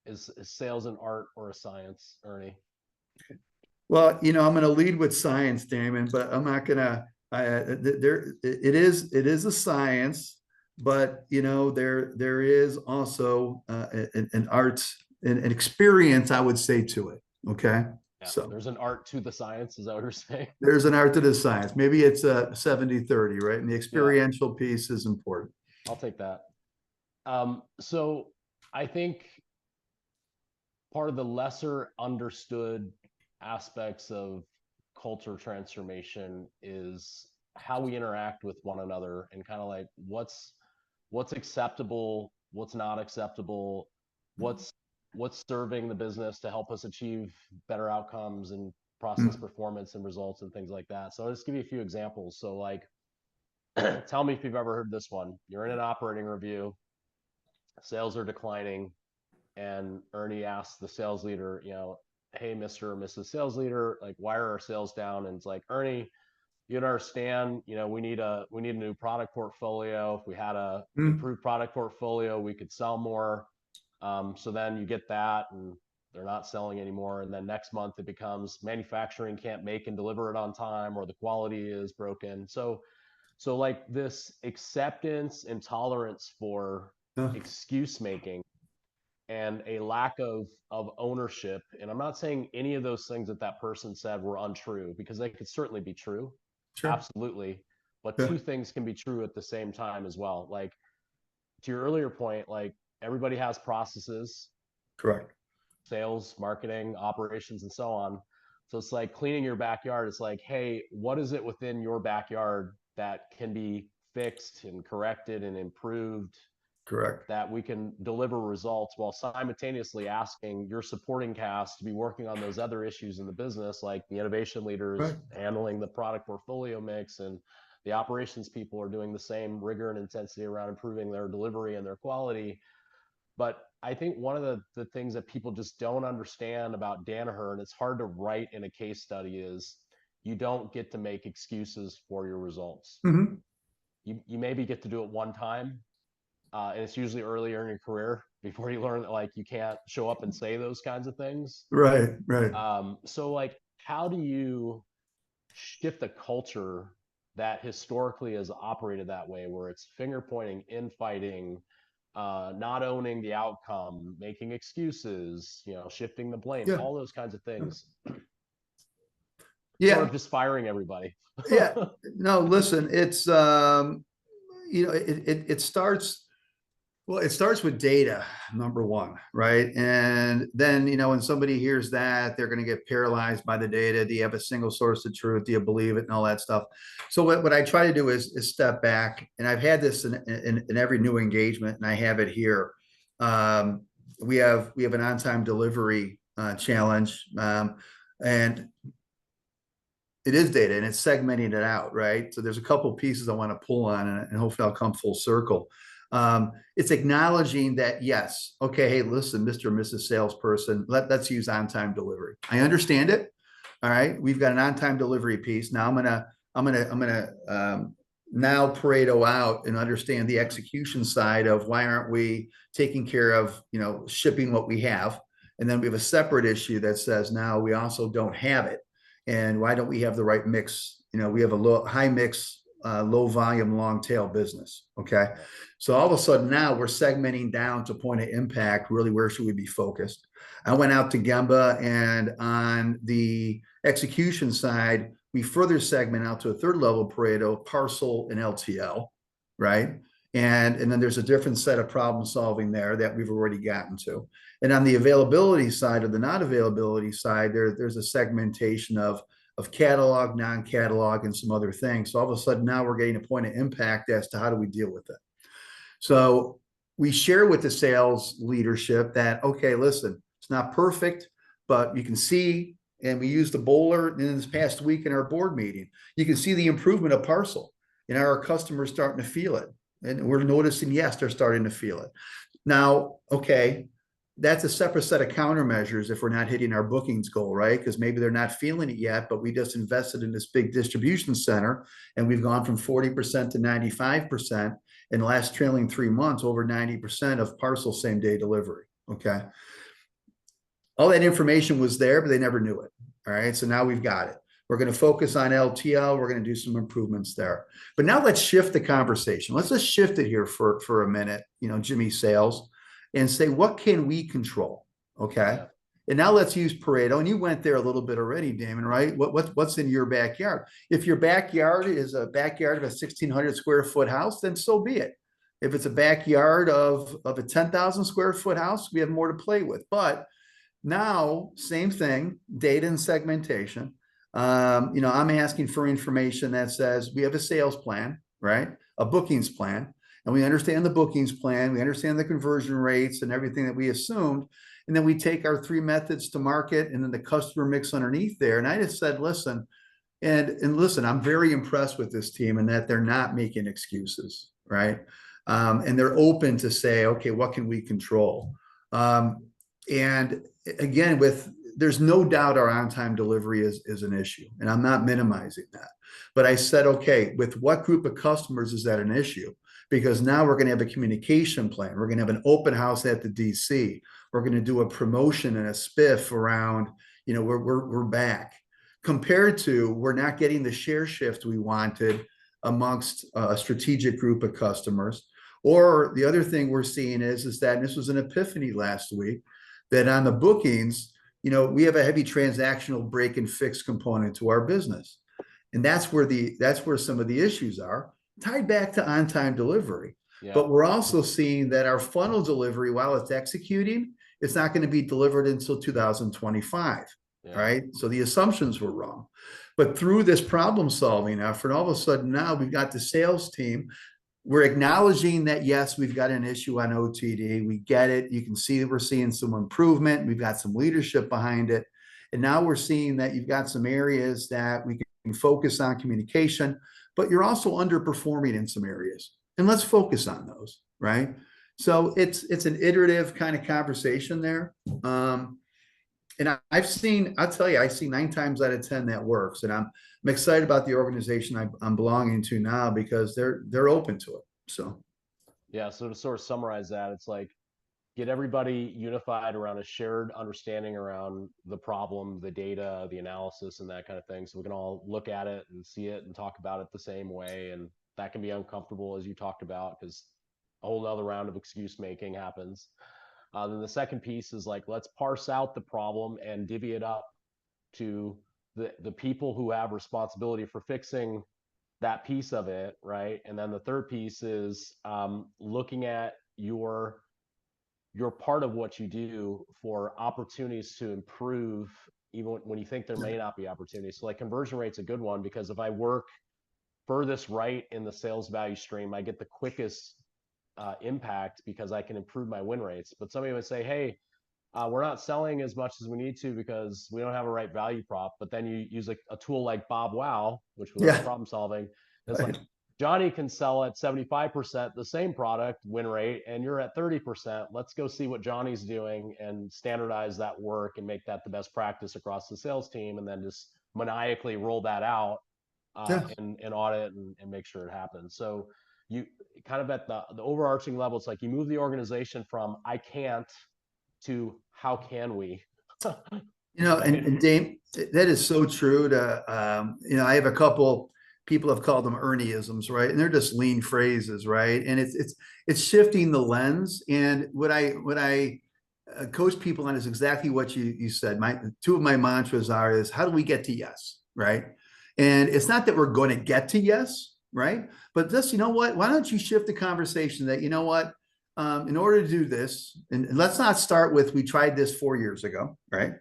Is sales an art or a science, Ernie? Well, I'm going to lead with science, Damon, but I'm not going to, it is a science, but, there is also an art, an experience, I would say, to it. Okay. Yeah, so there's an art to the science. Is that what you're saying? There's an art to the science. Maybe it's a 70-30, right? And the experiential piece is important. I'll take that. So I think part of the lesser understood aspects of culture transformation is how we interact with one another, and kind of like what's acceptable, what's not acceptable, what's serving the business to help us achieve better outcomes and process performance and results and things like that. So I'll just give you a few examples. So like, tell me if you've ever heard this one. You're in an operating review, sales are declining, and Ernie asks the sales leader, hey, Mr. or Mrs. Sales Leader, like, why are our sales down? And it's like, Ernie, you understand, we need a new product portfolio. If we had a improved product portfolio, we could sell more. So then you get that, and they're not selling anymore. And then next month it becomes manufacturing can't make and deliver it on time, or the quality is broken. So like this acceptance and tolerance for excuse making. and a lack of ownership. And I'm not saying any of those things that that person said were untrue, because they could certainly be true. Sure. Absolutely. But Yeah. two things can be true at the same time as well. Like, to your earlier point, like, everybody has processes, Correct. sales, marketing, operations, and so on. So it's like cleaning your backyard. It's like, hey, what is it within your backyard that can be fixed and corrected and improved, Correct. that we can deliver results, while simultaneously asking your supporting cast to be working on those other issues in the business, like the innovation leaders Right. handling the product portfolio mix, and the operations people are doing the same rigor and intensity around improving their delivery and their quality. But I think one of the things that people just don't understand about Danaher, and it's hard to write in a case study, is you don't get to make excuses for your results. Mm-hmm. You maybe get to do it one time, and it's usually earlier in your career before you learn that, like, you can't show up and say those kinds of things. Right. Right. So like, how do you shift the culture that historically has operated that way, where it's finger pointing, infighting, not owning the outcome, making excuses, shifting the blame, Yeah. all those kinds of things, Yeah. sort of just firing everybody. Yeah. No, listen, it's, it starts, well, it starts with data, number one, right? And then, when somebody hears that, they're going to get paralyzed by the data. Do you have a single source of truth? Do you believe it? And all that stuff. So what I try to do is step back, and I've had this in every new engagement, and I have it here. We have an on-time delivery challenge, and it is data, and it's segmenting it out, right? So there's a couple pieces I want to pull on, and hopefully I'll come full circle. It's acknowledging that, yes, okay, hey, listen, Mr. and Mrs. Salesperson, let's use on-time delivery. I understand it. All right, we've got an on-time delivery piece. Now I'm gonna now Pareto out and understand the execution side of why aren't we taking care of shipping what we have, and then we have a separate issue that says now we also don't have it, and why don't we have the right mix? We have a high mix, low volume, long tail business. Okay. So all of a sudden now we're segmenting down to point of impact. Really, where should we be focused? I went out to Gemba, and on the execution side, we further segment out to a third level Pareto, parcel and LTL, right? And then there's a different set of problem solving there that we've already gotten to. And on the availability side, or the not availability side, there's a segmentation of catalog, non-catalog, and some other things. So all of a sudden now we're getting a point of impact as to how do we deal with it. So we share with the sales leadership that, okay, listen, it's not perfect, but you can see, and we used the bowler in this past week in our board meeting, you can see the improvement of parcel, and our customers starting to feel it. And we're noticing, yes, they're starting to feel it. Now, okay, that's a separate set of countermeasures if we're not hitting our bookings goal, right? Because maybe they're not feeling it yet, but we just invested in this big distribution center, and we've gone from 40% to 95% in the last trailing 3 months, over 90% of parcel same day delivery. Okay. All that information was there, but they never knew it. All right. So now we've got it. We're going to focus on LTL. We're going to do some improvements there. But now let's shift the conversation. Let's just shift it here for a minute, Jimmy Sales, and say, what can we control? Okay. Yeah. And now let's use Pareto. And you went there a little bit already, Damon, right? What's in your backyard? If your backyard is a backyard of a 1,600 square foot house, then so be it. If it's a backyard of a 10,000 square foot house, we have more to play with. But now, same thing, data and segmentation. I'm asking for information that says we have a sales plan, right? A bookings plan, and we understand the bookings plan. We understand the conversion rates and everything that we assumed. And then we take our 3 methods to market and then the customer mix underneath there. And I just said, listen, and listen, I'm very impressed with this team and that they're not making excuses, right? And they're open to say, okay, what can we control? And again, there's no doubt our on-time delivery is an issue, and I'm not minimizing that. But I said, okay, with what group of customers is that an issue? Because now we're going to have a communication plan. We're going to have an open house at the DC. We're going to do a promotion and a spiff around, we're back. Compared to, we're not getting the share shift we wanted amongst a strategic group of customers, Or the other thing we're seeing is that, and this was an epiphany last week, that on the bookings, we have a heavy transactional break and fix component to our business. And that's where some of the issues are, tied back to on-time delivery. Yeah. But we're also seeing that our funnel delivery, while it's executing, it's not going to be delivered until 2025. Yeah. Right? So the assumptions were wrong. But through this problem solving effort, all of a sudden now we've got the sales team. We're acknowledging that, yes, we've got an issue on OTD. We get it. You can see that we're seeing some improvement. We've got some leadership behind it. And now we're seeing that you've got some areas that we can focus on communication, but you're also underperforming in some areas. And let's focus on those, right? So it's an iterative kind of conversation there. And I'll tell you, I see 9 times out of 10 that works. And I'm excited about the organization I'm belonging to now because they're open to it. So, yeah. So to sort of summarize that, it's like get everybody unified around a shared understanding around the problem, the data, the analysis, and that kind of thing. So we can all look at it and see it and talk about it the same way. And that can be uncomfortable, as you talked about, because a whole other round of excuse making happens. Then the second piece is like, let's parse out the problem and divvy it up to the people who have responsibility for fixing that piece of it, right? And then the third piece is looking at your part of what you do for opportunities to improve, even when you think there may not be opportunities. So like conversion rate's a good one, because if I work furthest right in the sales value stream, I get the quickest impact because I can improve my win rates. But somebody would say, hey, we're not selling as much as we need to because we don't have a right value prop. But then you use a tool like Bob Wow, which was problem solving. It's right. Like Johnny can sell at 75% the same product win rate, and you're at 30%. Let's go see what Johnny's doing and standardize that work and make that the best practice across the sales team, and then just maniacally roll that out and audit and make sure it happens. So you kind of at the overarching level, it's like you move the organization from I can't to how can we? And Dave, that is so true to, I have a couple people have called them Ernieisms, right? And they're just lean phrases, right? And it's shifting the lens. And what I coach people on is exactly what you said. Two of my mantras is how do we get to yes, right? And it's not that we're going to get to yes, right? But this, why don't you shift the conversation that, in order to do this, and let's not start with, we tried this 4 years ago, right?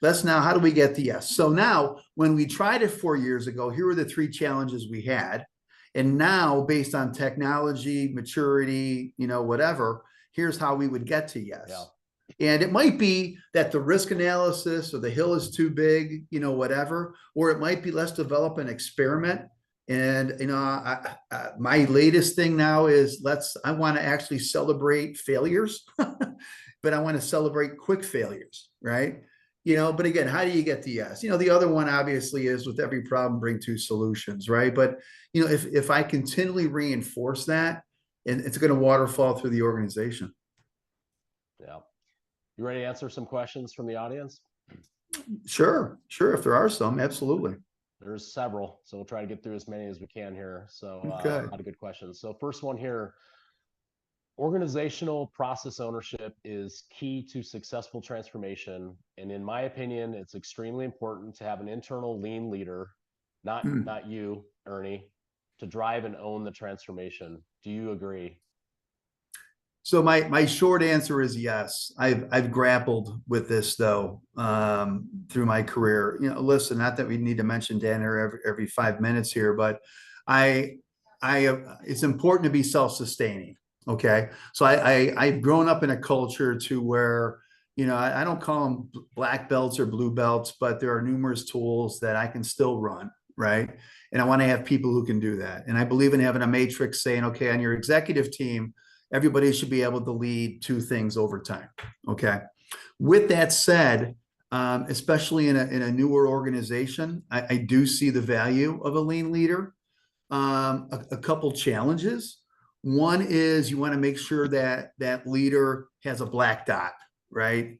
Let's now, how do we get the yes? So now when we tried it 4 years ago, here were the 3 challenges we had. And now based on technology, maturity, whatever, here's how we would get to yes. Yeah. And it might be that the risk analysis or the hill is too big, whatever, or it might be let's develop an experiment. And, my latest thing now is I want to actually celebrate failures, but I want to celebrate quick failures, right? But again, how do you get the yes? The other one obviously is with every problem, bring 2 solutions, right? But, if I continually reinforce that, and it's going to waterfall through the organization. Yeah. You ready to answer some questions from the audience? Sure. If there are some, absolutely. There's several, so we'll try to get through as many as we can here. So okay. A lot of good questions. So first one here, organizational process ownership is key to successful transformation. And in my opinion, it's extremely important to have an internal lean leader, not you, Ernie, to drive and own the transformation. Do you agree? So my short answer is yes. I've grappled with this though through my career. Listen, not that we need to mention Danaher every 5 minutes here, but it's important to be self-sustaining. Okay, so I've grown up in a culture to where I don't call them black belts or blue belts, but there are numerous tools that I can still run, right? And I want to have people who can do that. And I believe in having a matrix saying, okay, on your executive team, everybody should be able to lead 2 things over time. Okay. With that said, especially in a newer organization, I do see the value of a lean leader. A couple challenges. One is you want to make sure that that leader has a black dot, right?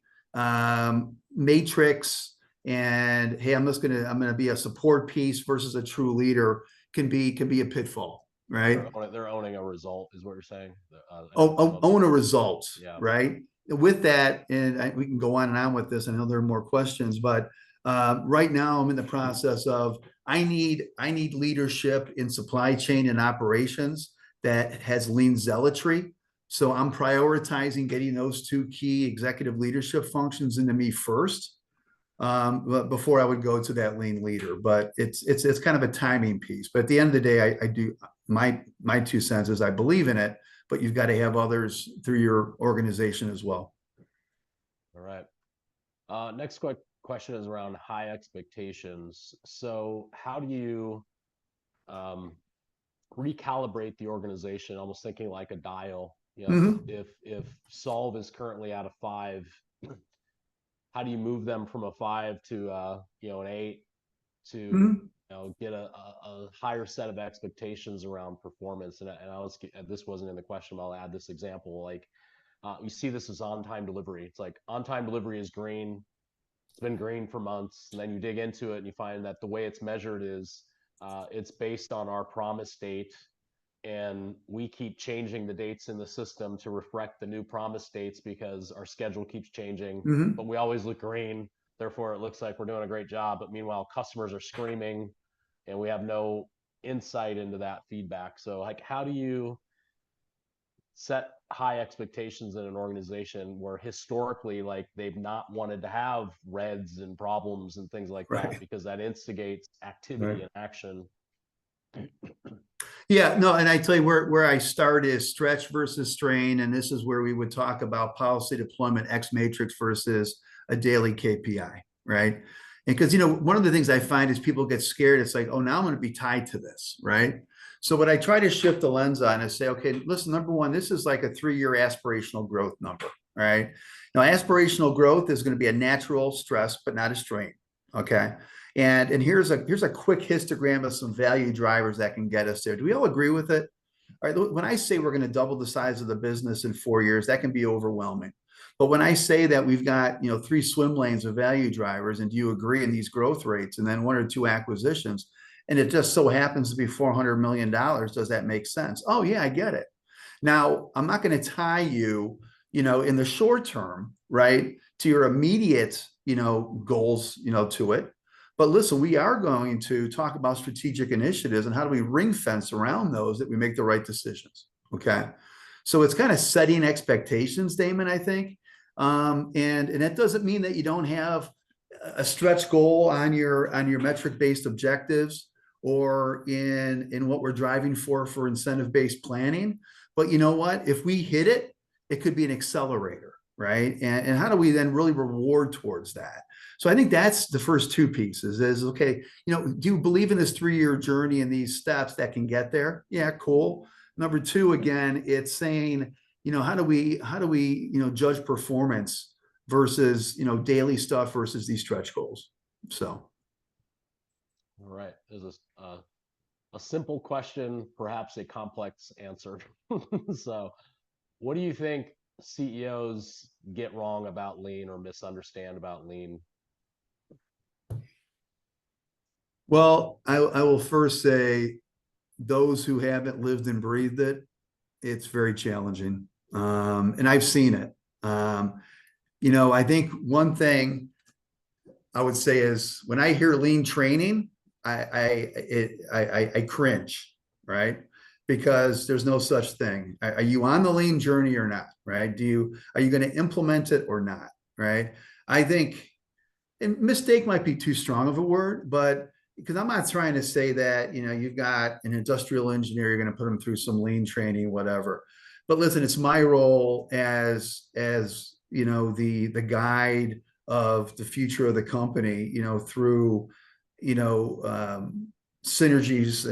Matrix and hey, I'm going to be a support piece versus a true leader can be a pitfall. right? They're owning a result, is what you're saying. Own a result, Yeah. right? With that, and we can go on and on with this. I know there are more questions, but right now I'm in the process of I need leadership in supply chain and operations that has lean zealotry. So I'm prioritizing getting those two key executive leadership functions into me first, but before I would go to that lean leader. But it's kind of a timing piece. But at the end of the day, I do my 2 cents is I believe in it, but you've got to have others through your organization as well. All right. Next question is around high expectations. So how do you recalibrate the organization, almost thinking like a dial? You know, if solve is currently at a 5, how do you move them from a 5 to an 8 to get a higher set of expectations around performance? And this wasn't in the question, but I'll add this example. Like you see this as on-time delivery. It's like on-time delivery is green. It's been green for months, and then you dig into it and you find that the way it's measured is it's based on our promise date, and we keep changing the dates in the system to reflect the new promise dates because our schedule keeps changing, but we always look green. Therefore, it looks like we're doing a great job. But meanwhile, customers are screaming, and we have no insight into that feedback. So, like, how do you set high expectations in an organization where historically, like, they've not wanted to have reds and problems and things like that, because that instigates activity and action? Yeah, no, and I tell you where I start is stretch versus strain, and this is where we would talk about policy deployment X matrix versus a daily KPI, right? And because one of the things I find is people get scared. It's like, oh, now I'm going to be tied to this, right? So what I try to shift the lens on is say, okay, listen, number one, this is like a 3-year aspirational growth number, right? Now, aspirational growth is going to be a natural stress, but not a strain, okay? And here's a quick histogram of some value drivers that can get us there. Do we all agree with it? All right, when I say we're going to double the size of the business in 4 years, that can be overwhelming. But when I say that we've got 3 swim lanes of value drivers, and do you agree in these growth rates, and then 1 or 2 acquisitions, and it just so happens to be $400 million, does that make sense? Oh yeah, I get it. Now, I'm not going to tie you, in the short term, right, to your immediate, goals, to it. But listen, we are going to talk about strategic initiatives and how do we ring fence around those that we make the right decisions. Okay. So it's kind of setting expectations, Damon, I think. And that doesn't mean that you don't have a stretch goal on your metric-based objectives or in what we're driving for incentive-based planning. But you know what? If we hit it, it could be an accelerator, right? And how do we then really reward towards that? So I think that's the first 2 pieces is, okay, do you believe in this 3-year journey and these steps that can get there? Yeah, cool. Number 2, again, it's saying, how do we judge performance versus, daily stuff versus these stretch goals. So. All right. There's a simple question, perhaps a complex answer. So what do you think CEOs get wrong about lean or misunderstand about lean? Well, I will first say those who haven't lived and breathed it, it's very challenging. And I've seen it. I think one thing I would say is when I hear lean training, I cringe, right? Because there's no such thing. Are you on the lean journey or not, right? Are you going to implement it or not, right? I think, and mistake might be too strong of a word, but because I'm not trying to say that, you've got an industrial engineer, you're going to put them through some lean training, whatever. But listen, it's my role as the guide of the future of the company, through, synergies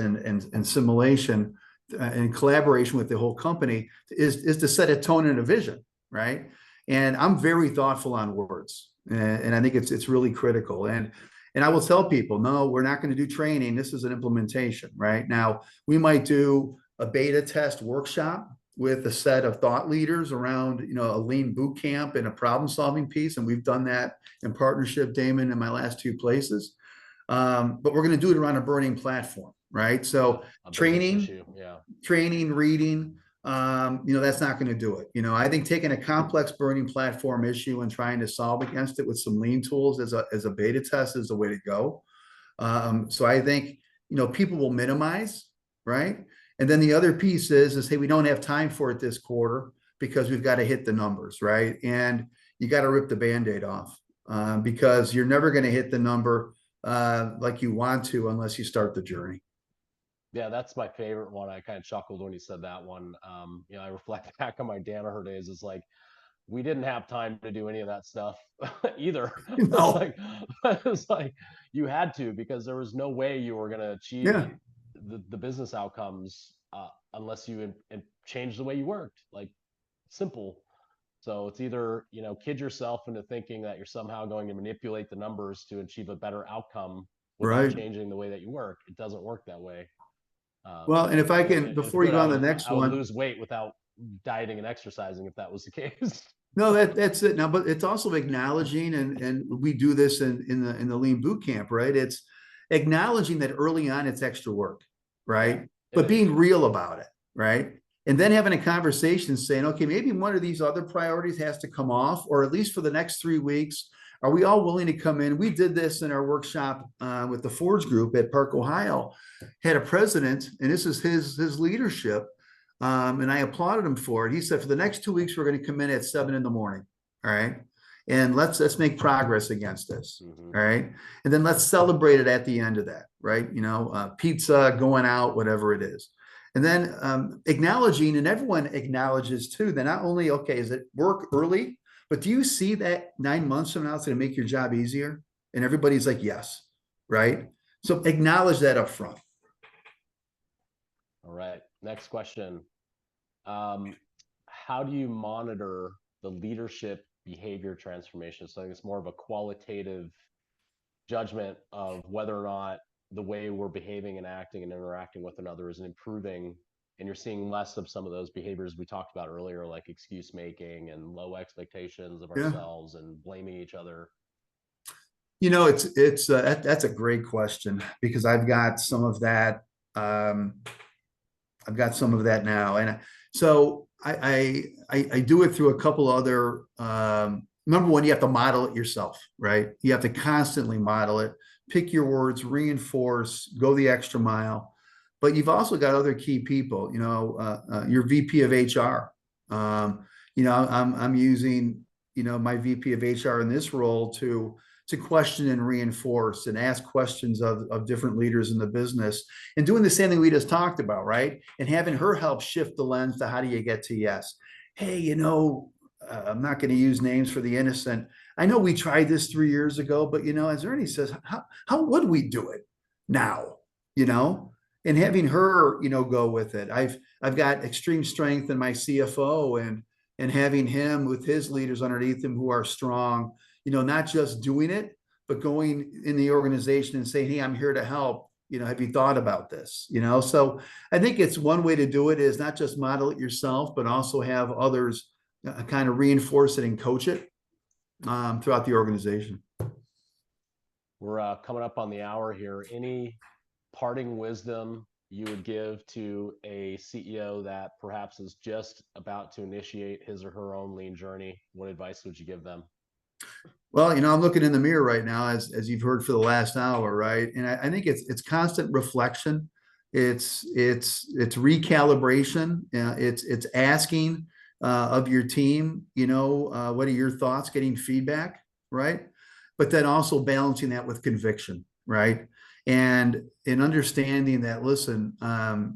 and simulation and collaboration with the whole company is to set a tone and a vision, right? And I'm very thoughtful on words, and I think it's really critical. And I will tell people, no, we're not going to do training. This is an implementation, right? Now, we might do a beta test workshop with a set of thought leaders around, a lean boot camp and a problem-solving piece. And we've done that in partnership, Damon, in my last 2 places. But we're going to do it around a burning platform, right? So a business training, issue. Yeah. training, reading, that's not going to do it. I think taking a complex burning platform issue and trying to solve against it with some lean tools as a beta test is the way to go. So I think, people will minimize, right? And then the other piece is, hey, we don't have time for it this quarter because we've got to hit the numbers, right? And you got to rip the Band-Aid off because you're never going to hit the number like you want to unless you start the journey. Yeah, that's my favorite one. I kind of chuckled when you said that one. I reflect back on my Danaher days. It's like, we didn't have time to do any of that stuff either. No. It's like you had to, because there was no way you were going to achieve Yeah. the business outcomes unless you change the way you worked. Like, simple. So it's either, kid yourself into thinking that you're somehow going to manipulate the numbers to achieve a better outcome without Right. changing the way that you work. It doesn't work that way. Well, and if I can, It's before you good. go on the next I would one, lose weight without dieting and exercising if that was the case. no, that's it now, but it's also acknowledging, and we do this in the lean boot camp, right? It's acknowledging that early on it's extra work, right? Yeah, but being real about it, right? And then having a conversation saying, okay, maybe one of these other priorities has to come off, or at least for the next 3 weeks, are we all willing to come in? We did this in our workshop with the Forge Group at Park, Ohio, had a president, and this is his leadership. And I applauded him for it. He said, for the next 2 weeks, we're going to come in at 7 in the morning. All right. And let's make progress against this. Mm-hmm. All right. And then let's celebrate it at the end of that. Right. Pizza, going out, whatever it is. And then acknowledging, and everyone acknowledges too, that not only, okay, is it work early, but do you see that 9 months from now, it's going to make your job easier? And everybody's like, yes. Right. So acknowledge that up front. All right. Next question. How do you monitor the leadership behavior transformation? So I think it's more of a qualitative judgment of whether or not the way we're behaving and acting and interacting with another is improving, and you're seeing less of some of those behaviors we talked about earlier, like excuse making and low expectations of ourselves and blaming each other. That's a great question, because I've got some of that. I've got some of that now, and so I do it through a couple other. Number one, you have to model it yourself, right? You have to constantly model it, pick your words, reinforce, go the extra mile. But you've also got other key people. Your VP of HR. I'm using my VP of HR in this role to question and reinforce and ask questions of different leaders in the business, and doing the same thing we just talked about, right? And having her help shift the lens to how do you get to yes. Hey, I'm not going to use names for the innocent. I know we tried this 3 years ago, but as Ernie says, how would we do it now? And having her, go with it. I've got extreme strength in my CFO, and having him with his leaders underneath him who are strong, not just doing it, but going in the organization and saying, hey, I'm here to help. Have you thought about this? So I think it's one way to do it is not just model it yourself, but also have others kind of reinforce it and coach it throughout the organization. We're coming up on the hour here. Any parting wisdom you would give to a CEO that perhaps is just about to initiate his or her own lean journey? What advice would you give them? Well, I'm looking in the mirror right now, as you've heard for the last hour, right? And I think it's constant reflection. It's recalibration. It's asking of your team, what are your thoughts? Getting feedback, right? But then also balancing that with conviction, right? And in understanding that, listen,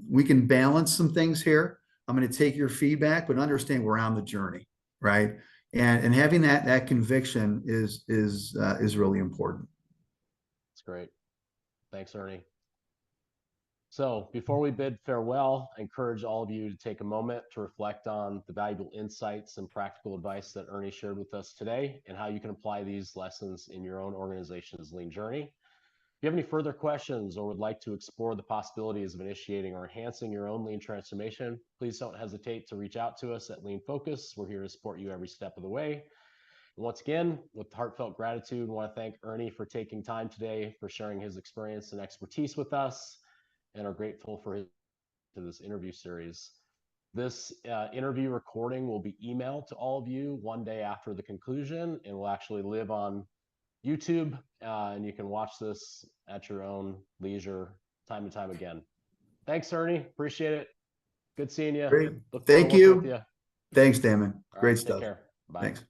we can balance some things here. I'm going to take your feedback, but understand we're on the journey, right? And having that conviction is really important. That's great. Thanks, Ernie. So before we bid farewell, I encourage all of you to take a moment to reflect on the valuable insights and practical advice that Ernie shared with us today, and how you can apply these lessons in your own organization's lean journey. If you have any further questions or would like to explore the possibilities of initiating or enhancing your own lean transformation, please don't hesitate to reach out to us at Lean Focus. We're here to support you every step of the way. And once again, with heartfelt gratitude, I want to thank Ernie for taking time today, for sharing his experience and expertise with us. and are grateful for his to this interview series. This interview recording will be emailed to all of you one day after the conclusion, and will actually live on YouTube, and you can watch this at your own leisure time and time again. Thanks, Ernie. Appreciate it. Good seeing you. Great. Look forward Thank to working with you. you. Thanks, Damon. All Great right, stuff. Take care. Bye. Thanks.